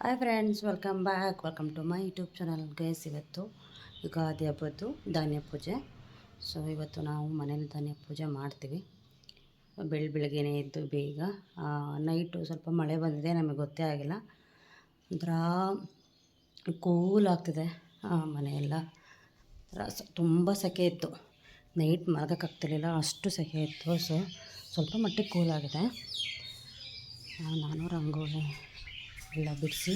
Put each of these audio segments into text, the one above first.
Hi friends, welcome to my YouTube channel. Guys, ಇವತ್ತು ಯುಗಾದಿ ಹಬ್ಬದ್ದು ಧಾನ್ಯ ಪೂಜೆ. ಸೊ ಇವತ್ತು ನಾವು ಮನೇಲಿ ಧಾನ್ಯ ಪೂಜೆ ಮಾಡ್ತೀವಿ. ಬೆಳಗ್ಗೆನೇ ಇದ್ದು ಬೇಗ ನೈಟು ಸ್ವಲ್ಪ ಮಳೆ ಬಂದಿದೆ, ನಮಗೆ ಗೊತ್ತೇ ಆಗಿಲ್ಲ. ಒಂಥರ ಕೂಲ್ ಆಗ್ತಿದೆ ಮನೆಯೆಲ್ಲ. ತುಂಬ ಸೆಕೆ ಇತ್ತು, ನೈಟ್ ಮಲಗೋಕ್ಕಾಗ್ತಿರ್ಲಿಲ್ಲ, ಅಷ್ಟು ಸೆಕೆ ಇತ್ತು. ಸೊ ಸ್ವಲ್ಪ ಮಟ್ಟಿಗೆ ಕೂಲ್ ಆಗಿದೆ. ನಾನು ರಂಗೋಲಿ ಎಲ್ಲ ಬಿಡಿಸಿ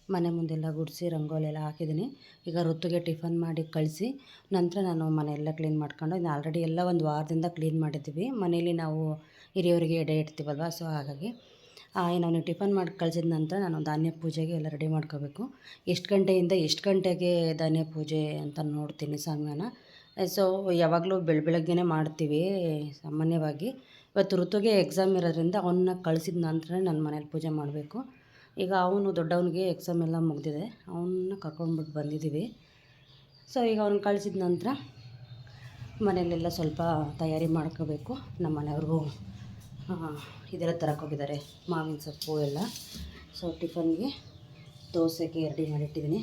ಮನೆ ಮುಂದೆಲ್ಲ ಗುಡಿಸಿ ರಂಗೋಲಿ ಎಲ್ಲ ಹಾಕಿದ್ದೀನಿ. ಈಗ ಋತುಗೆ ಟಿಫನ್ ಮಾಡಿ ಕಳಿಸಿ ನಂತರ ನಾನು ಮನೆಯೆಲ್ಲ ಕ್ಲೀನ್ ಮಾಡ್ಕೊಂಡು, ಇನ್ನು ಆಲ್ರೆಡಿ ಎಲ್ಲ ಒಂದು ವಾರದಿಂದ ಕ್ಲೀನ್ ಮಾಡಿದ್ದೀವಿ. ಮನೇಲಿ ನಾವು ಹಿರಿಯವರಿಗೆ ಎಡೆ ಇಡ್ತೀವಲ್ವ, ಸೊ ಹಾಗಾಗಿ ನಾನು ಟಿಫನ್ ಮಾಡಿ ಕಳಿಸಿದ ನಂತರ ನಾನು ಧಾನ್ಯ ಪೂಜೆಗೆ ಎಲ್ಲ ರೆಡಿ ಮಾಡ್ಕೋಬೇಕು. ಎಷ್ಟು ಗಂಟೆಯಿಂದ ಎಷ್ಟು ಗಂಟೆಗೆ ಧಾನ್ಯ ಪೂಜೆ ಅಂತ ನೋಡ್ತೀನಿ ಸಮಯನ. ಸೊ ಯಾವಾಗಲೂ ಬೆಳಗ್ಗೆನೇ ಮಾಡ್ತೀವಿ ಸಾಮಾನ್ಯವಾಗಿ. ಇವತ್ತು ಋತುಗೆ ಎಕ್ಸಾಮ್ ಇರೋದ್ರಿಂದ ಅವನ್ನ ಕಳಿಸಿದ ನಂತರ ನನ್ನ ಮನೇಲಿ ಪೂಜೆ ಮಾಡಬೇಕು. ಈಗ ಅವನು ದೊಡ್ಡವನಿಗೆ ಎಕ್ಸಾಮ್ ಎಲ್ಲ ಮುಗಿದಿದೆ, ಅವನ್ನ ಕರ್ಕೊಂಡ್ಬಿಟ್ಟು ಬಂದಿದ್ದೀವಿ. ಸೊ ಈಗ ಅವ್ನು ಕಳಿಸಿದ ನಂತರ ಮನೆಯಲ್ಲೆಲ್ಲ ಸ್ವಲ್ಪ ತಯಾರಿ ಮಾಡ್ಕೋಬೇಕು. ನಮ್ಮ ಮನೆಯವ್ರಿಗೂ ಇದೆಲ್ಲ ತರಕ್ಕೆ ಹೋಗಿದ್ದಾರೆ, ಮಾವಿನ ಸೊಪ್ಪು ಎಲ್ಲ. ಸೊ ಟಿಫನ್ಗೆ ದೋಸೆಗೆ ರೆಡಿ ಮಾಡಿಟ್ಟಿದ್ದೀನಿ.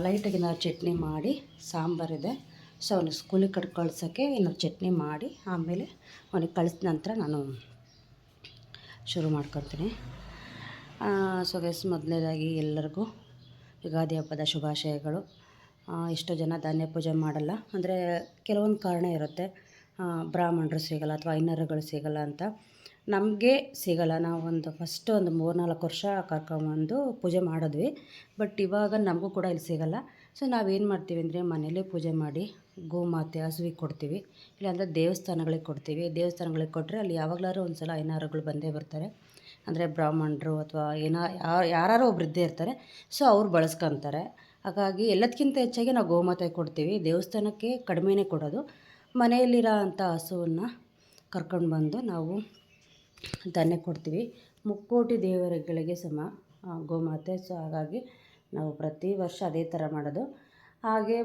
ಲೈಟಾಗಿ ನಾವು ಚಟ್ನಿ ಮಾಡಿ ಸಾಂಬಾರಿದೆ. ಸೊ ಅವನು ಸ್ಕೂಲಿಗೆ ಕಳ್ಸೋಕ್ಕೆ ಏನಾದ್ರು ಚಟ್ನಿ ಮಾಡಿ ಆಮೇಲೆ ಅವನಿಗೆ ಕಳಿಸಿದ ನಂತರ ನಾನು ಶುರು ಮಾಡ್ಕೊತೀನಿ. ಸೊ ಗೈಸ್, ಮೊದಲನೇದಾಗಿ ಎಲ್ಲರಿಗೂ ಯುಗಾದಿ ಹಬ್ಬದ ಶುಭಾಶಯಗಳು. ಎಷ್ಟೋ ಜನ ಧಾನ್ಯ ಪೂಜೆ ಮಾಡಲ್ಲ, ಅಂದರೆ ಕೆಲವೊಂದು ಕಾರಣ ಇರುತ್ತೆ. ಬ್ರಾಹ್ಮಣರು ಸಿಗೋಲ್ಲ ಅಥವಾ ಐನರುಗಳು ಸಿಗೋಲ್ಲ ಅಂತ. ನಮಗೆ ಸಿಗೋಲ್ಲ. ನಾವೊಂದು ಫಸ್ಟು ಒಂದು 3-4 ವರ್ಷ ಕರ್ಕೊಂಬಂದು ಪೂಜೆ ಮಾಡಿದ್ವಿ. ಬಟ್ ಇವಾಗ ನಮಗೂ ಕೂಡ ಇಲ್ಲಿ ಸಿಗೋಲ್ಲ. ಸೊ ನಾವೇನು ಮಾಡ್ತೀವಿ ಅಂದರೆ ಮನೇಲೇ ಪೂಜೆ ಮಾಡಿ ಗೋಮಾತೆ ಹಸುವಿಗೆ ಕೊಡ್ತೀವಿ, ಇಲ್ಲಾಂದರೆ ದೇವಸ್ಥಾನಗಳಿಗೆ ಕೊಡ್ತೀವಿ. ದೇವಸ್ಥಾನಗಳಿಗೆ ಕೊಟ್ಟರೆ ಅಲ್ಲಿ ಯಾವಾಗಲಾದ್ರೂ ಒಂದು ಸಲ ಐನರುಗಳು ಬಂದೇ ಬರ್ತಾರೆ, ಅಂದರೆ ಬ್ರಾಹ್ಮಣರು ಅಥವಾ ಯಾರೋ ಒಬ್ರು ಇದ್ದೇ ಇರ್ತಾರೆ. ಸೊ ಅವ್ರು ಬಳಸ್ಕೊತಾರೆ. ಹಾಗಾಗಿ ಎಲ್ಲದಕ್ಕಿಂತ ಹೆಚ್ಚಾಗಿ ನಾವು ಗೋಮಾತೆ ಕೊಡ್ತೀವಿ. ದೇವಸ್ಥಾನಕ್ಕೆ ಕಡಿಮೆನೇ ಕೊಡೋದು. ಮನೆಯಲ್ಲಿರೋ ಅಂಥ ಹಸುವನ್ನು ಕರ್ಕೊಂಡು ಬಂದು ನಾವು ಧಾನ್ಯ ಕೊಡ್ತೀವಿ. ಮುಕ್ಕೋಟಿ ದೇವರುಗಳಿಗೆ ಸಮ ಗೋಮಾತೆ. ಸೊ ಹಾಗಾಗಿ ನಾವು ಪ್ರತಿ ವರ್ಷ ಅದೇ ಥರ ಮಾಡೋದು. ಹಾಗೆ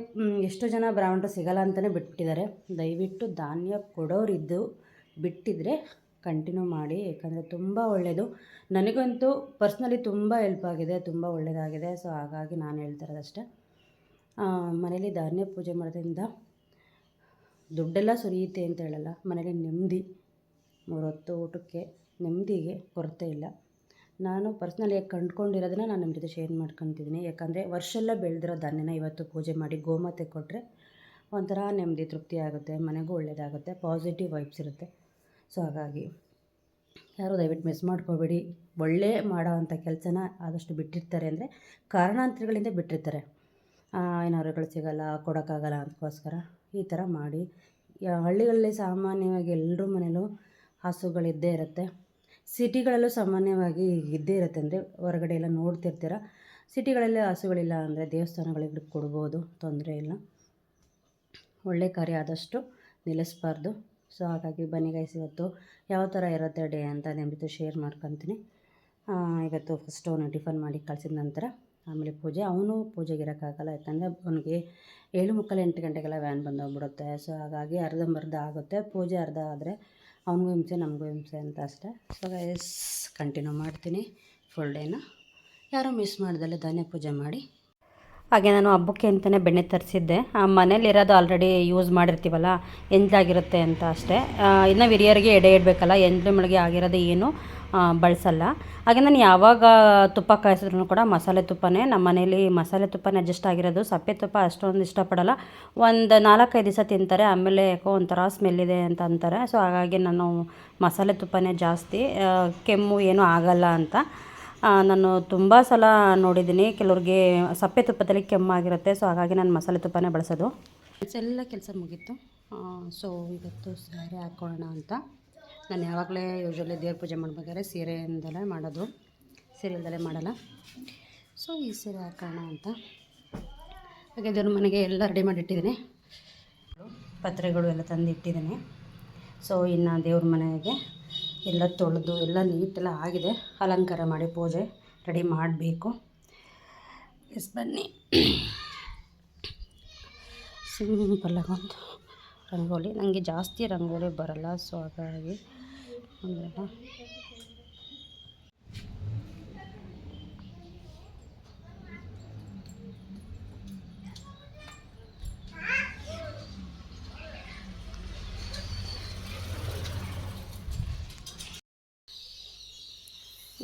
ಎಷ್ಟೋ ಜನ ಬ್ರಾಹ್ಮಣರು ಸಿಗೋಲ್ಲ ಅಂತಲೇ ಬಿಟ್ಬಿಟ್ಟಿದ್ದಾರೆ. ದಯವಿಟ್ಟು ಧಾನ್ಯ ಕೊಡೋರಿದ್ದು ಬಿಟ್ಟಿದ್ರೆ ಕಂಟಿನ್ಯೂ ಮಾಡಿ, ಯಾಕಂದರೆ ತುಂಬ ಒಳ್ಳೆಯದು. ನನಗಂತೂ ಪರ್ಸ್ನಲಿ ತುಂಬ ಹೆಲ್ಪ್ ಆಗಿದೆ, ತುಂಬ ಒಳ್ಳೆಯದಾಗಿದೆ. ಸೊ ಹಾಗಾಗಿ ನಾನು ಹೇಳ್ತಾ ಇರೋದಷ್ಟೇ. ಮನೇಲಿ ಧಾನ್ಯ ಪೂಜೆ ಮಾಡೋದ್ರಿಂದ ದುಡ್ಡೆಲ್ಲ ಸುರಿಯುತ್ತೆ ಅಂತ ಹೇಳಲ್ಲ, ಮನೇಲಿ ನೆಮ್ಮದಿ, 3 ಹೊತ್ತು ಊಟಕ್ಕೆ ನೆಮ್ಮದಿಗೆ ಕೊರತೆ ಇಲ್ಲ. ನಾನು ಪರ್ಸ್ನಲಿಯಾಗಿ ಕಂಡುಕೊಂಡಿರೋದನ್ನ ನಾನು ನಿಮ್ಮ ಜೊತೆ ಶೇರ್ ಮಾಡ್ಕೊತಿದ್ದೀನಿ. ಯಾಕಂದರೆ ವರ್ಷ ಎಲ್ಲ ಬೆಳೆದಿರೋ ಧಾನ್ಯನ ಇವತ್ತು ಪೂಜೆ ಮಾಡಿ ಗೋಮಾತೆ ಕೊಟ್ಟರೆ ಒಂಥರ ನೆಮ್ಮದಿ, ತೃಪ್ತಿ ಆಗುತ್ತೆ, ಮನೆಗೂ ಒಳ್ಳೆಯದಾಗುತ್ತೆ, ಪಾಸಿಟಿವ್ ವೈಬ್ಸ್ ಇರುತ್ತೆ. ಸೊ ಹಾಗಾಗಿ ಯಾರೂ ದಯವಿಟ್ಟು ಮಿಸ್ ಮಾಡ್ಕೋಬೇಡಿ. ಒಳ್ಳೆ ಮಾಡೋ ಅಂಥ ಕೆಲಸನ ಆದಷ್ಟು ಬಿಟ್ಟಿರ್ತಾರೆ, ಅಂದರೆ ಕಾರಣಾಂತರಗಳಿಂದ ಬಿಟ್ಟಿರ್ತಾರೆ. ಏನಾರುಗಳು ಸಿಗೋಲ್ಲ, ಕೊಡೋಕ್ಕಾಗಲ್ಲ ಅದಕ್ಕೋಸ್ಕರ ಈ ಥರ ಮಾಡಿ. ಹಳ್ಳಿಗಳಲ್ಲಿ ಸಾಮಾನ್ಯವಾಗಿ ಎಲ್ಲರ ಮನೇಲೂ ಹಸುಗಳಿದ್ದೇ ಇರುತ್ತೆ. ಸಿಟಿಗಳಲ್ಲೂ ಸಾಮಾನ್ಯವಾಗಿ ಇದ್ದೇ ಇರುತ್ತೆ, ಅಂದರೆ ಹೊರಗಡೆ ಎಲ್ಲ ನೋಡ್ತಿರ್ತೀರ. ಸಿಟಿಗಳಲ್ಲಿ ಹಸುಗಳಿಲ್ಲ ಅಂದರೆ ದೇವಸ್ಥಾನಗಳಿಗೆ ಕೊಡ್ಬೋದು, ತೊಂದರೆ ಇಲ್ಲ. ಒಳ್ಳೆ ಕಾರ್ಯ ಆದಷ್ಟು ನಿಲ್ಲಿಸಬಾರ್ದು. ಸೊ ಹಾಗಾಗಿ ಬನ್ನಿ ಗೈಸ್, ಇವತ್ತು ಯಾವ ಥರ ಇರುತ್ತೆ ಡೇ ಅಂತ ನಿಮ್ಮ ಜೊತೆ ಶೇರ್ ಮಾಡ್ಕೊತೀನಿ. ಇವತ್ತು ಫಸ್ಟ್ ಅವನು ಟಿಫನ್ ಮಾಡಿ ಕಳಿಸಿದ ನಂತರ ಆಮೇಲೆ ಪೂಜೆ. ಅವನು ಪೂಜೆಗೆ ಇರೋಕ್ಕಾಗಲ್ಲ, ಯಾಕಂದರೆ ಅವನಿಗೆ 7:45-8 ಗಂಟೆಗೆಲ್ಲ ವ್ಯಾನ್ ಬಂದೋಗ್ಬಿಡುತ್ತೆ. ಸೊ ಹಾಗಾಗಿ ಅರ್ಧಂಬರ್ಧ ಆಗುತ್ತೆ. ಪೂಜೆ ಅರ್ಧ ಆದರೆ ಅವನಿಗೂ ಹಿಂಸೆ, ನಮಗೂ ಹಿಂಸೆ ಅಂತ ಅಷ್ಟೇ. ಸೊ ಗೈಸ್, ಕಂಟಿನ್ಯೂ ಮಾಡ್ತೀನಿ ಫುಲ್ ಡೇನ. ಯಾರೂ ಮಿಸ್ ಮಾಡ್ದಲ್ಲೇ ಧಾನ್ಯ ಪೂಜೆ ಮಾಡಿ. ಹಾಗೆ ನಾನು ಹಬ್ಬಕ್ಕೆ ಅಂತಲೇ ಬೆಣ್ಣೆ ತರಿಸಿದ್ದೆ. ಮನೇಲಿರೋದು ಆಲ್ರೆಡಿ ಯೂಸ್ ಮಾಡಿರ್ತೀವಲ್ಲ, ಎಂಜಲಾಗಿರುತ್ತೆ ಅಂತ ಅಷ್ಟೇ. ಇನ್ನು ಹಿರಿಯರಿಗೆ ಎಡೆ ಇಡಬೇಕಲ್ಲ, ಎಂಜಲು ಮಳಿಗೆ ಆಗಿರೋದು ಏನು ಬಳಸಲ್ಲ. ಹಾಗೆ ನಾನು ಯಾವಾಗ ತುಪ್ಪ ಕಾಯಿಸಿದ್ರು ಕೂಡ ಮಸಾಲೆ ತುಪ್ಪನೇ. ನಮ್ಮ ಮನೇಲಿ ಮಸಾಲೆ ತುಪ್ಪನೇ ಅಡ್ಜಸ್ಟ್ ಆಗಿರೋದು. ಸಪ್ಪೆ ತುಪ್ಪ ಅಷ್ಟೊಂದು ಇಷ್ಟಪಡಲ್ಲ. ಒಂದು 4-5 ದಿವಸ ತಿಂತಾರೆ, ಆಮೇಲೆ ಯಾಕೋ ಒಂಥರ ಸ್ಮೆಲ್ಲಿದೆ ಅಂತ ಅಂತಾರೆ. ಸೊ ಹಾಗಾಗಿ ನಾನು ಮಸಾಲೆ ತುಪ್ಪನೇ ಜಾಸ್ತಿ. ಕೆಮ್ಮು ಏನೂ ಆಗಲ್ಲ ಅಂತ ನಾನು ತುಂಬ ಸಲ ನೋಡಿದ್ದೀನಿ. ಕೆಲವ್ರಿಗೆ ಸಪ್ಪೆ ತುಪ್ಪದಲ್ಲಿ ಕೆಮ್ಮಾಗಿರುತ್ತೆ. ಸೊ ಹಾಗಾಗಿ ನಾನು ಮಸಾಲೆ ತುಪ್ಪನೇ ಬಳಸೋದು. ಎಲ್ಲ ಕೆಲಸ ಮುಗೀತು. ಸೊ ಇವತ್ತು ಸ್ಯಾರಿ ಹಾಕ್ಕೊಳ್ಳೋಣ ಅಂತ. ನಾನು ಯಾವಾಗಲೇ ಯೂಶ್ವಲಿ ದೇವ್ರ ಪೂಜೆ ಮಾಡಬೇಕಾದ್ರೆ ಸೀರೆಯಿಂದಲೇ ಮಾಡೋದು, ಸೀರೆ ಇಲ್ದಲೇ ಮಾಡಲ್ಲ. ಸೊ ಈ ಸೀರೆ ಹಾಕೋಣ ಅಂತ ಹಾಗೆ ದೇವ್ರ ಮನೆಗೆ ಎಲ್ಲ ರೆಡಿ ಮಾಡಿಟ್ಟಿದ್ದೀನಿ. ಪತ್ರೆಗಳು ಎಲ್ಲ ತಂದು ಇಟ್ಟಿದ್ದೀನಿ. ಸೊ ಇನ್ನು ದೇವ್ರ ಮನೆಗೆ ಎಲ್ಲ ತೊಳೆದು ಎಲ್ಲ ನೀಟೆಲ್ಲ ಆಗಿದೆ. ಅಲಂಕಾರ ಮಾಡಿ ಪೂಜೆ ರೆಡಿ ಮಾಡಬೇಕು. ಎಸ್ ಬನ್ನಿ. ಸಿಂಪಲ್ಲಾಗಿ ಒಂದು ರಂಗೋಲಿ. ನನಗೆ ಜಾಸ್ತಿ ರಂಗೋಲಿ ಬರಲ್ಲ, ಸೊ ಹಾಗಾಗಿ ಒಂದೆಲ್ಲ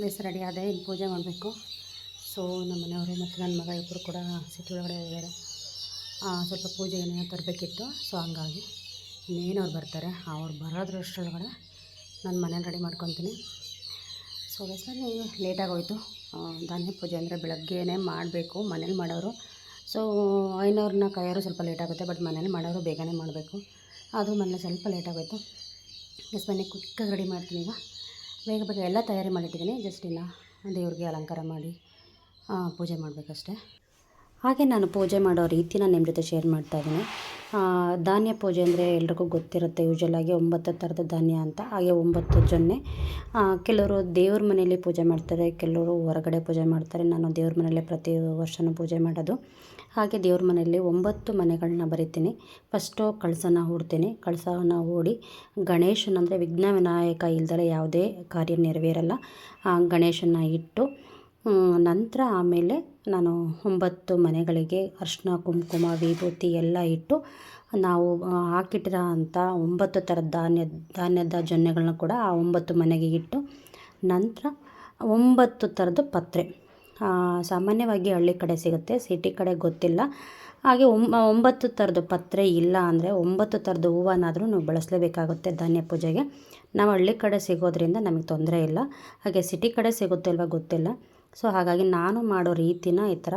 ಬೇಸ್ ರೆಡಿ ಆದೆ. ಇಲ್ಲಿ ಪೂಜೆ ಮಾಡಬೇಕು. ಸೊ ನಮ್ಮ ಮನೆಯವರು ಮತ್ತು ನನ್ನ ಮಗ ಇಬ್ಬರು ಕೂಡ ಸಿಟಿ ಒಳಗಡೆ ಇದ್ದಾರೆ. ಸ್ವಲ್ಪ ಪೂಜೆಗೆ ಏನೇನೋ ತರಬೇಕಿತ್ತು. ಸೊ ಹಂಗಾಗಿ ಇನ್ನೇನು ಅವ್ರು ಬರ್ತಾರೆ. ಅವ್ರು ಬರೋದ್ರಷ್ಟರೊಳಗಡೆ ನಾನು ಮನೇಲಿ ರೆಡಿ ಮಾಡ್ಕೊತೀನಿ. ಸೊ ಬೇಸಲ್ಲಿ ಲೇಟಾಗೋಯಿತು. ಧಾನ್ಯ ಪೂಜೆ ಅಂದರೆ ಬೆಳಗ್ಗೆನೇ ಮಾಡಬೇಕು, ಮನೇಲಿ ಮಾಡೋರು. ಸೊ ಐನವ್ರನ್ನ ಕಾಯೋರು ಸ್ವಲ್ಪ ಲೇಟಾಗುತ್ತೆ, ಬಟ್ ಮನೇಲಿ ಮಾಡೋರು ಬೇಗನೆ ಮಾಡಬೇಕು. ಅದು ಮನೇಲಿ ಸ್ವಲ್ಪ ಲೇಟಾಗೋಯಿತು. ಎಸ್ ಬನ್ನಿ ಕ್ವಿಕ್ಕಾಗಿ ರೆಡಿ ಮಾಡ್ತೀನಿ. ಈಗ ಬೇಗ ಬೇಗ ಎಲ್ಲ ತಯಾರಿ ಮಾಡಿಟ್ಟಿದ್ದೀನಿ. ಜಸ್ಟ್ ಇನ್ನು ದೇವ್ರಿಗೆ ಅಲಂಕಾರ ಮಾಡಿ ಪೂಜೆ ಮಾಡಬೇಕಷ್ಟೆ. ಹಾಗೆ ನಾನು ಪೂಜೆ ಮಾಡೋ ರೀತಿನ ನಿಮ್ಮ ಜೊತೆ ಶೇರ್ ಮಾಡ್ತಾಯಿದ್ದೀನಿ. ಧಾನ್ಯ ಪೂಜೆ ಅಂದರೆ ಎಲ್ರಿಗೂ ಗೊತ್ತಿರುತ್ತೆ. ಯೂಶ್ವಲಾಗಿ 9 ಥರದ ಧಾನ್ಯ ಅಂತ. ಹಾಗೆ 9 ಜೊನ್ನೆ. ಕೆಲವರು ದೇವ್ರ ಮನೆಯಲ್ಲಿ ಪೂಜೆ ಮಾಡ್ತಾರೆ, ಕೆಲವರು ಹೊರಗಡೆ ಪೂಜೆ ಮಾಡ್ತಾರೆ. ನಾನು ದೇವ್ರ ಮನೆಯಲ್ಲೇ ಪ್ರತಿ ವರ್ಷವೂ ಪೂಜೆ ಮಾಡೋದು. ಹಾಗೆ ದೇವ್ರ ಮನೆಯಲ್ಲಿ 9 ಮನೆಗಳನ್ನ ಬರಿತೀನಿ. ಫಸ್ಟು ಕಳಸನ ಹೂಡ್ತೀನಿ. ಕಳಸನ ಹೂಡಿ ಗಣೇಶನಂದರೆ ವಿಘ್ನ ವಿನಾಯಕ ಇಲ್ದಲೆ ಯಾವುದೇ ಕಾರ್ಯ ನೆರವೇರಲ್ಲ. ಗಣೇಶನ ಇಟ್ಟು ನಂತರ ಆಮೇಲೆ ನಾನು 9 ಮನೆಗಳಿಗೆ ಅರಿಶಿನ, ಕುಂಕುಮ, ವಿಭೂತಿ ಎಲ್ಲ ಇಟ್ಟು ನಾವು ಹಾಕಿಟ್ಟಿರೋ ಅಂಥ 9 ಥರದ ಧಾನ್ಯದ ಜೊನ್ನೆಗಳನ್ನ ಕೂಡ ಆ 9 ಮನೆಗೆ ಇಟ್ಟು ನಂತರ 9 ಥರದ್ದು ಪತ್ರೆ. ಸಾಮಾನ್ಯವಾಗಿ ಹಳ್ಳಿ ಕಡೆ ಸಿಗುತ್ತೆ, ಸಿಟಿ ಕಡೆ ಗೊತ್ತಿಲ್ಲ. ಹಾಗೆ 9 ಥರದ್ದು ಪತ್ರೆ ಇಲ್ಲ ಅಂದರೆ 9 ಥರದ್ದು ಹೂವನ್ನಾದರೂ ನೀವು ಬಳಸಲೇಬೇಕಾಗುತ್ತೆ ಧಾನ್ಯ ಪೂಜೆಗೆ. ನಾವು ಹಳ್ಳಿ ಕಡೆ ಸಿಗೋದ್ರಿಂದ ನಮಗೆ ತೊಂದರೆ ಇಲ್ಲ. ಹಾಗೆ ಸಿಟಿ ಕಡೆ ಸಿಗುತ್ತೆ ಇಲ್ವ ಗೊತ್ತಿಲ್ಲ. ಸೊ ಹಾಗಾಗಿ ನಾನು ಮಾಡೋ ರೀತಿನ ಈ ಥರ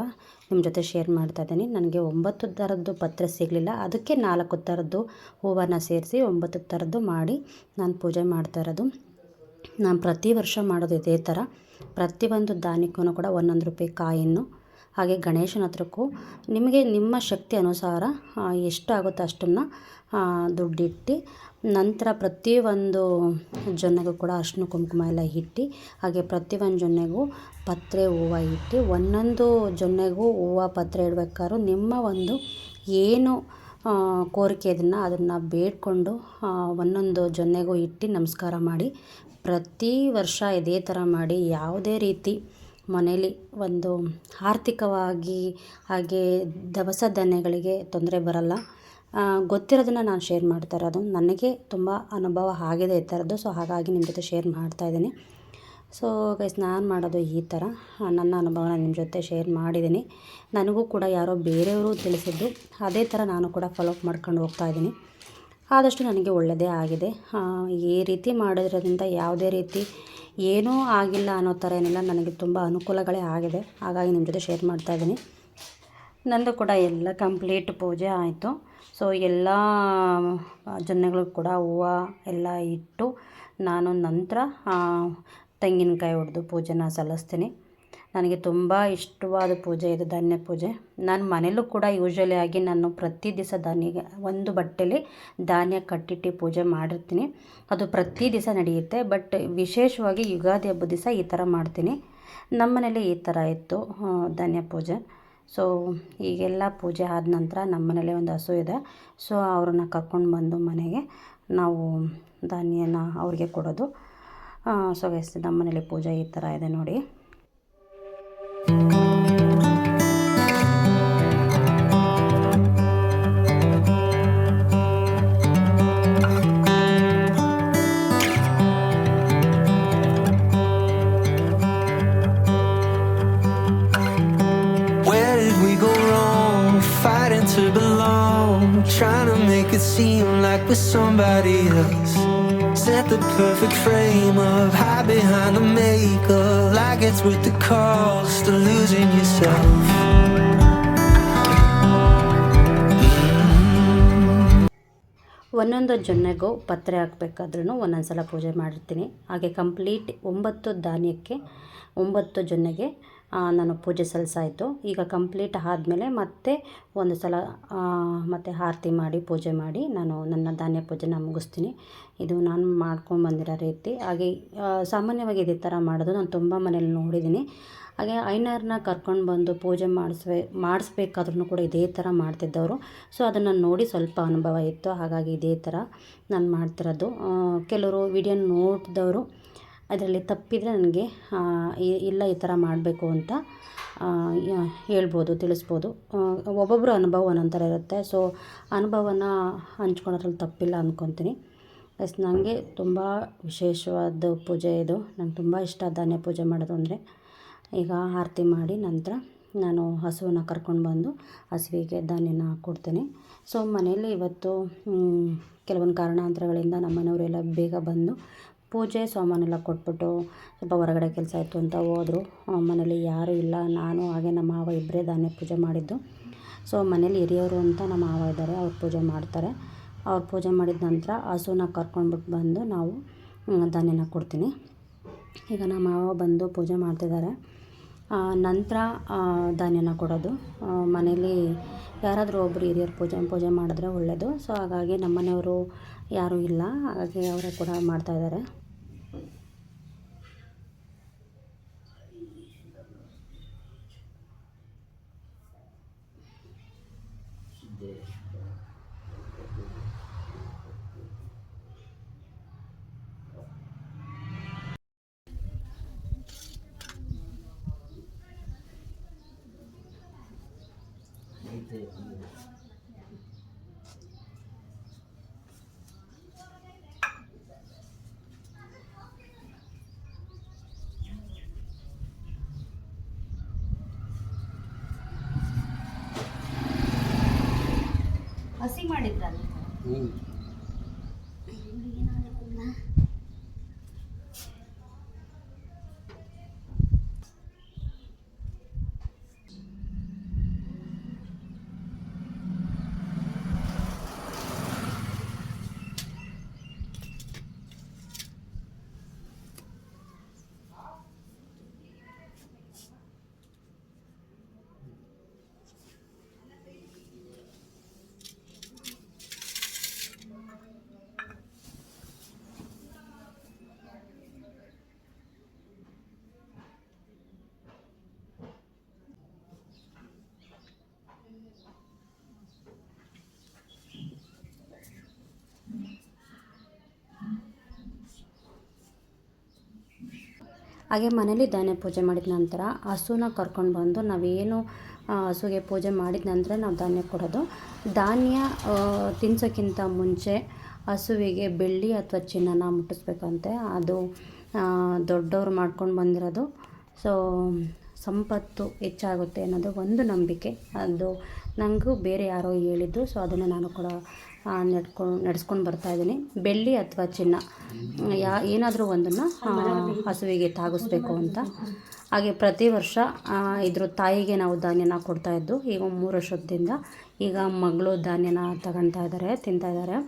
ನಿಮ್ಮ ಜೊತೆ ಶೇರ್ ಮಾಡ್ತಾಯಿದ್ದೀನಿ. ನನಗೆ 9 ಥರದ್ದು ಪತ್ರೆ ಸಿಗಲಿಲ್ಲ, ಅದಕ್ಕೆ 4 ಥರದ್ದು ಹೂವನ್ನು ಸೇರಿಸಿ 9 ಥರದ್ದು ಮಾಡಿ ನಾನು ಪೂಜೆ ಮಾಡ್ತಾಯಿರೋದು. ನಾನು ಪ್ರತಿ ವರ್ಷ ಮಾಡೋದು ಇದೇ ಥರ. ಪ್ರತಿಯೊಂದು ಧಾನ್ಯಕ್ಕೂ ಕೂಡ 1 ರೂಪಾಯಿ ಕಾಯಿನ್ನು, ಹಾಗೆ ಗಣೇಶನ ಹತ್ರಕ್ಕೂ ನಿಮಗೆ ನಿಮ್ಮ ಶಕ್ತಿ ಅನುಸಾರ ಎಷ್ಟು ಆಗುತ್ತೋ ಅಷ್ಟನ್ನು ದುಡ್ಡಿಟ್ಟು ನಂತರ ಪ್ರತಿಯೊಂದು ಜೊನ್ನೆಗೂ ಕೂಡ ಅರಿಶಿನ ಕುಂಕುಮ ಎಲ್ಲ ಇಟ್ಟು, ಹಾಗೆ ಪ್ರತಿಯೊಂದು ಜೊನ್ನೆಗೂ ಪತ್ರೆ ಹೂವು ಇಟ್ಟು, ಒಂದೊಂದು ಜೊನ್ನೆಗೂ ಹೂವು ಪತ್ರೆ ಇಡಬೇಕಾದ್ರೂ ನಿಮ್ಮ ಒಂದು ಏನು ಕೋರಿಕೆ ಅದನ್ನು ಬೇಡಿಕೊಂಡು ಒಂದೊಂದು ಜೊನ್ನೆಗೂ ಇಟ್ಟು ನಮಸ್ಕಾರ ಮಾಡಿ. ಪ್ರತಿ ವರ್ಷ ಇದೇ ಥರ ಮಾಡಿ ಯಾವುದೇ ರೀತಿ ಮನೇಲಿ ಒಂದು ಆರ್ಥಿಕವಾಗಿ ಹಾಗೆ ದವಸ ಧಾನ್ಯಗಳಿಗೆ ತೊಂದರೆ ಬರಲ್ಲ. ಗೊತ್ತಿರೋದನ್ನು ನಾನು ಶೇರ್ ಮಾಡ್ತಾ ಇರೋದು. ನನಗೆ ತುಂಬ ಅನುಭವ ಆಗಿದೆ ಈ ಥರದ್ದು. ಸೊ ಹಾಗಾಗಿ ನಿಮ್ಮ ಜೊತೆ ಶೇರ್ ಮಾಡ್ತಾಯಿದ್ದೀನಿ. ಸೊ ಗೈಸ್, ನಾನು ಮಾಡೋದು ಈ ಥರ ನನ್ನ ಅನುಭವನ ನಿಮ್ಮ ಜೊತೆ ಶೇರ್ ಮಾಡಿದ್ದೀನಿ. ನನಗೂ ಕೂಡ ಯಾರೋ ಬೇರೆಯವರು ತಿಳಿಸಿದ್ದು, ಅದೇ ಥರ ನಾನು ಕೂಡ ಫಾಲೋ ಅಪ್ ಮಾಡ್ಕೊಂಡು ಹೋಗ್ತಾಯಿದ್ದೀನಿ. ಆದಷ್ಟು ನನಗೆ ಒಳ್ಳೆಯದೇ ಆಗಿದೆ. ಈ ರೀತಿ ಮಾಡೋದ್ರಿಂದ ಯಾವುದೇ ರೀತಿ ಏನೂ ಆಗಿಲ್ಲ ಅನ್ನೋ ಥರ ಏನಿಲ್ಲ, ನನಗೆ ತುಂಬ ಅನುಕೂಲಗಳೇ ಆಗಿದೆ. ಹಾಗಾಗಿ ನಿಮ್ಮ ಜೊತೆ ಶೇರ್ ಮಾಡ್ತಾಯಿದ್ದೀನಿ. ನಂದು ಕೂಡ ಎಲ್ಲ ಕಂಪ್ಲೀಟ್ ಪೂಜೆ ಆಯಿತು. ಸೊ ಎಲ್ಲ ಜೊನ್ನೆಗಳು ಕೂಡ ಹೂವು ಎಲ್ಲ ಇಟ್ಟು ನಾನು ನಂತರ ತೆಂಗಿನಕಾಯಿ ಹೊಡೆದು ಪೂಜೆನ ಸಲ್ಲಿಸ್ತೀನಿ. ನನಗೆ ತುಂಬ ಇಷ್ಟವಾದ ಪೂಜೆ ಇದು ಧಾನ್ಯ ಪೂಜೆ. ನಾನು ಮನೇಲೂ ಕೂಡ ಯೂಶ್ವಲಿ ಆಗಿ ನಾನು ಪ್ರತಿ ದಿವಸ ಧಾನ್ಯಗೆ ಒಂದು ಬಟ್ಟೆಲಿ ಧಾನ್ಯ ಕಟ್ಟಿಟ್ಟು ಪೂಜೆ ಮಾಡಿರ್ತೀನಿ. ಅದು ಪ್ರತಿ ದಿವಸ ನಡೆಯುತ್ತೆ. ಬಟ್ ವಿಶೇಷವಾಗಿ ಯುಗಾದಿ ಹಬ್ಬದ ದಿವಸ ಈ ಥರ ಮಾಡ್ತೀನಿ. ನಮ್ಮ ಮನೇಲಿ ಈ ಥರ ಇತ್ತು ಧಾನ್ಯ ಪೂಜೆ. ಸೊ ಈಗೆಲ್ಲ ಪೂಜೆ ಆದ ನಂತರ ನಮ್ಮ ಮನೇಲಿ ಒಂದು ಹಸು ಇದೆ. ಸೊ ಅವ್ರನ್ನ ಕರ್ಕೊಂಡು ಬಂದು ಮನೆಗೆ ನಾವು ಧಾನ್ಯನ ಅವ್ರಿಗೆ ಕೊಡೋದು. ಸೊ ನಮ್ಮ ಮನೇಲಿ ಪೂಜೆ ಈ ಥರ ಇದೆ ನೋಡಿ. To belong, trying to make it seem like we're somebody else. Set the perfect frame of hide behind the makeup, like it's worth the cost of losing yourself. ಒಂದೊಂದು ಜೊನ್ನೆಗೂ ಪತ್ರೆ ಹಾಕಬೇಕಾದ್ರೂ ಒಂದೊಂದು ಸಲ ಪೂಜೆ ಮಾಡಿರ್ತೀನಿ. ಹಾಗೆ ಕಂಪ್ಲೀಟ್ 9 ಧಾನ್ಯಕ್ಕೆ 9 ಜೊನ್ನೆಗೆ ನಾನು ಪೂಜೆ ಸಲ್ಲಿಸಾಯಿತು. ಈಗ ಕಂಪ್ಲೀಟ್ ಆದಮೇಲೆ ಮತ್ತೆ ಒಂದು ಸಲ ಮತ್ತೆ ಆರತಿ ಮಾಡಿ ಪೂಜೆ ಮಾಡಿ ನಾನು ನನ್ನ ಧಾನ್ಯ ಪೂಜೆನ ಮುಗಿಸ್ತೀನಿ. ಇದು ನಾನು ಮಾಡ್ಕೊಂಡು ಬಂದಿರೋ ರೀತಿ. ಹಾಗೆ ಸಾಮಾನ್ಯವಾಗಿ ಇದೇ ಥರ ಮಾಡೋದು ನಾನು ತುಂಬ ಮನೇಲಿ ನೋಡಿದ್ದೀನಿ. ಹಾಗೆ ಐನರ್ನ ಕರ್ಕೊಂಡು ಬಂದು ಪೂಜೆ ಮಾಡಿಸ್ಬೇಕಾದ್ರೂ ಕೂಡ ಇದೇ ಥರ ಮಾಡ್ತಿದ್ದವರು. ಸೊ ಅದನ್ನು ನೋಡಿ ಸ್ವಲ್ಪ ಅನುಭವ ಇತ್ತು, ಹಾಗಾಗಿ ಇದೇ ಥರ ನಾನು ಮಾಡ್ತಿರೋದು. ಕೆಲವರು ವಿಡಿಯೋ ನೋಡಿದವರು ಅದರಲ್ಲಿ ತಪ್ಪಿದರೆ ನನಗೆ ಇಲ್ಲ ಈ ಥರ ಮಾಡಬೇಕು ಅಂತ ಹೇಳ್ಬೋದು, ತಿಳಿಸ್ಬೋದು. ಒಬ್ಬೊಬ್ಬರು ಅನುಭವ ಒಂದೊಂಥರ ಇರುತ್ತೆ. ಸೊ ಅನುಭವನ ಹಂಚ್ಕೊಳೋದ್ರಲ್ಲಿ ತಪ್ಪಿಲ್ಲ ಅಂದ್ಕೊತೀನಿ. ನನಗೆ ತುಂಬ ವಿಶೇಷವಾದ ಪೂಜೆ ಇದು. ನಂಗೆ ತುಂಬ ಇಷ್ಟ ಧಾನ್ಯ ಪೂಜೆ ಮಾಡೋದು ಅಂದರೆ. ಈಗ ಆರತಿ ಮಾಡಿ ನಂತರ ನಾನು ಹಸುವನ್ನು ಕರ್ಕೊಂಡು ಬಂದು ಹಸುವಿಗೆ ಧಾನ್ಯನ ಕೊಡ್ತೀನಿ. ಸೊ ಮನೆಯಲ್ಲಿ ಇವತ್ತು ಕೆಲವೊಂದು ಕಾರಣಾಂತರಗಳಿಂದ ನಮ್ಮ ಮನೆಯವರೆಲ್ಲ ಬೇಗ ಬಂದು ಪೂಜೆ ಸಾಮಾನೆಲ್ಲ ಕೊಟ್ಬಿಟ್ಟು ಸ್ವಲ್ಪ ಹೊರಗಡೆ ಕೆಲಸ ಇತ್ತು ಅಂತ ಹೋದರು. ಮನೇಲಿ ಯಾರೂ ಇಲ್ಲ, ನಾನು ಹಾಗೆ ನಮ್ಮ ಮಾವ ಇಬ್ಬರೇ ಧಾನ್ಯ ಪೂಜೆ ಮಾಡಿದ್ದು. ಸೊ ಮನೇಲಿ ಹಿರಿಯವರು ಅಂತ ನಮ್ಮ ಮಾವ ಇದ್ದಾರೆ, ಅವ್ರು ಪೂಜೆ ಮಾಡ್ತಾರೆ. ಅವ್ರು ಪೂಜೆ ಮಾಡಿದ ನಂತರ ಹಸುನ ಕರ್ಕೊಂಡ್ಬಿಟ್ಟು ಬಂದು ನಾವು ಧಾನ್ಯನ ಕೊಡ್ತೀನಿ. ಈಗ ನಮ್ಮ ಮಾವ ಬಂದು ಪೂಜೆ ಮಾಡ್ತಿದ್ದಾರೆ. ನಂತರ ಧಾನ್ಯನ ಕೊಡೋದು. ಮನೇಲಿ ಯಾರಾದರೂ ಒಬ್ಬರು ಹಿರಿಯರು ಪೂಜೆ ಮಾಡಿದ್ರೆ ಒಳ್ಳೆಯದು. ಸೊ ಹಾಗಾಗಿ ನಮ್ಮ ಮನೆಯವರು ಯಾರೂ ಇಲ್ಲ, ಹಾಗಾಗಿ ಅವರೇ ಕೂಡ ಮಾಡ್ತಾಯಿದ್ದಾರೆ. ಹಸಿ ಮಾಡಿದ್ರಲ್ಲ ಹಾಗೆ ಮನೇಲಿ ಧಾನ್ಯ ಪೂಜೆ ಮಾಡಿದ ನಂತರ ಹಸುನ ಕರ್ಕೊಂಡು ಬಂದು ನಾವೇನು ಹಸುಗೆ ಪೂಜೆ ಮಾಡಿದ ನಂತರ ನಾವು ಧಾನ್ಯ ಕೊಡೋದು. ಧಾನ್ಯ ತಿನ್ಸೋಕ್ಕಿಂತ ಮುಂಚೆ ಹಸುವಿಗೆ ಬೆಳ್ಳಿ ಅಥವಾ ಚಿನ್ನನ ಮುಟ್ಟಿಸ್ಬೇಕಂತೆ. ಅದು ದೊಡ್ಡವರು ಮಾಡ್ಕೊಂಡು ಬಂದಿರೋದು. ಸೊ ಸಂಪತ್ತು ಹೆಚ್ಚಾಗುತ್ತೆ ಅನ್ನೋದು ಒಂದು ನಂಬಿಕೆ. ಅದು ನನಗೂ ಬೇರೆ ಯಾರೋ ಹೇಳಿದ್ದು. ಸೊ ಅದನ್ನು ನಾನು ಕೂಡ ನಡೆಸ್ಕೊಂಡು ಬರ್ತಾಯಿದ್ದೀನಿ. ಬೆಳ್ಳಿ ಅಥವಾ ಚಿನ್ನ ಏನಾದರೂ ಒಂದನ್ನು ಹಸುವಿಗೆ ತಾಗಿಸ್ಬೇಕು ಅಂತ. ಹಾಗೆ ಪ್ರತಿ ವರ್ಷ ಇದ್ರ ತಾಯಿಗೆ ನಾವು ಧಾನ್ಯನ ಕೊಡ್ತಾಯಿದ್ದು. ಈಗ 3 ವರ್ಷದಿಂದ ಈಗ ಮಗಳು ಧಾನ್ಯನ ತಗೊಳ್ತಾ ಇದ್ದಾರೆ, ತಿಂತಾಯಿದ್ದಾರೆ.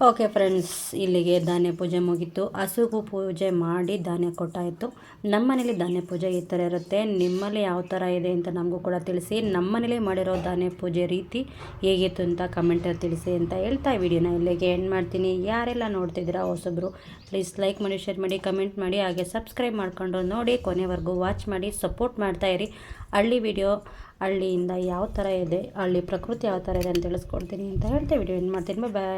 ಓಕೆ ಫ್ರೆಂಡ್ಸ್, ಇಲ್ಲಿಗೆ ಧಾನ್ಯ ಪೂಜೆ ಮುಗೀತು. ಹಸುಗೂ ಪೂಜೆ ಮಾಡಿ ಧಾನ್ಯ ಕೊಟ್ಟಾಯಿತು. ನಮ್ಮ ಮನೇಲಿ ಧಾನ್ಯ ಪೂಜೆ ಈ ಥರ ಇರುತ್ತೆ. ನಿಮ್ಮಲ್ಲಿ ಯಾವ ಥರ ಇದೆ ಅಂತ ನಮಗೂ ಕೂಡ ತಿಳಿಸಿ. ನಮ್ಮ ಮನೇಲಿ ಮಾಡಿರೋ ಧಾನ್ಯ ಪೂಜೆ ರೀತಿ ಹೇಗಿತ್ತು ಅಂತ ಕಮೆಂಟಲ್ಲಿ ತಿಳಿಸಿ ಅಂತ ಹೇಳ್ತಾ ವಿಡಿಯೋನ ಇಲ್ಲಿಗೆ ಎಂಡ್ ಮಾಡ್ತೀನಿ. ಯಾರೆಲ್ಲ ನೋಡ್ತಿದ್ದೀರಾ ಹೊಸಬ್ರು, ಪ್ಲೀಸ್ ಲೈಕ್ ಮಾಡಿ, ಶೇರ್ ಮಾಡಿ, ಕಮೆಂಟ್ ಮಾಡಿ, ಹಾಗೆ ಸಬ್ಸ್ಕ್ರೈಬ್ ಮಾಡ್ಕೊಂಡು ನೋಡಿ, ಕೊನೆವರೆಗೂ ವಾಚ್ ಮಾಡಿ ಸಪೋರ್ಟ್ ಮಾಡ್ತಾಯಿರಿ. ಹಳ್ಳಿಯಿಂದ ಯಾವ ಥರ ಇದೆ, ಹಳ್ಳಿ ಪ್ರಕೃತಿ ಯಾವ ಥರ ಇದೆ ಅಂತ ತಿಳಿಸ್ಕೊಡ್ತೀನಿ ಅಂತ ಹೇಳ್ತಾ ವಿಡಿಯೋ ಎಂಡ್ ಮಾಡ್ತೀನಿ. ಬಾಯ್.